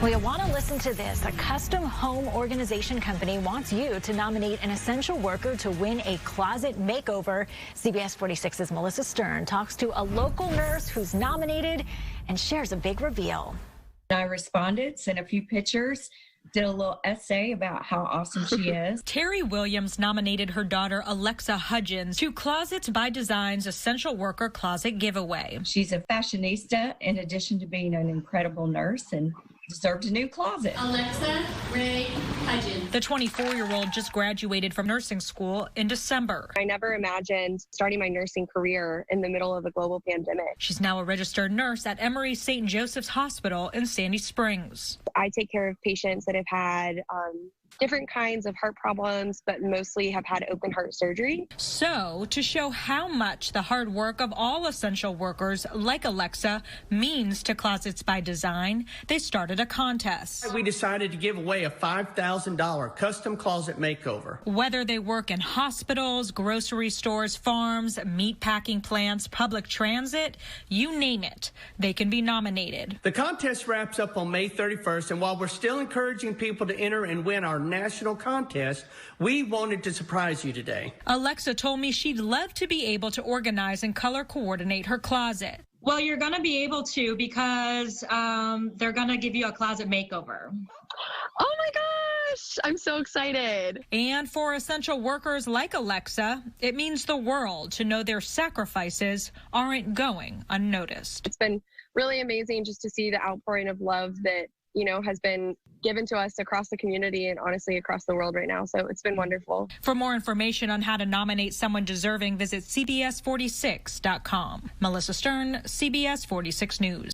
Well, you'll want to listen to this. A custom home organization company wants you to nominate an essential worker to win a closet makeover. CBS 46's Melissa Stern talks to a local nurse who's nominated and shares a big reveal. I responded, sent a few pictures, did a little essay about how awesome she is. Terry Williams nominated her daughter Alexa Hudgins to Closets by Design's Essential Worker Closet giveaway. She's a fashionista in addition to being an incredible nurse and deserved a new closet. Alexa Ray Hudgins. The 24-year-old just graduated from nursing school in December. I never imagined starting my nursing career in the middle of a global pandemic. She's now a registered nurse at Emory St. Joseph's Hospital in Sandy Springs. I take care of patients that have had different kinds of heart problems, but mostly have had open heart surgery. So, to show how much the hard work of all essential workers like Alexa means to Closets by Design, they started a contest. We decided to give away a $5,000 custom closet makeover. Whether they work in hospitals, grocery stores, farms, meat packing plants, public transit, you name it, they can be nominated. The contest wraps up on May 31st, and while we're still encouraging people to enter and win our national contest, we wanted to surprise you today. Alexa told me she'd love to be able to organize and color coordinate her closet. Well, you're going to be able to because they're going to give you a closet makeover. Oh my gosh, I'm so excited. And for essential workers like Alexa, it means the world to know their sacrifices aren't going unnoticed. It's been really amazing just to see the outpouring of love that has been given to us across the community and honestly across the world right now. So it's been wonderful. For more information on how to nominate someone deserving, visit CBS46.com. Melissa Stern, CBS 46 News.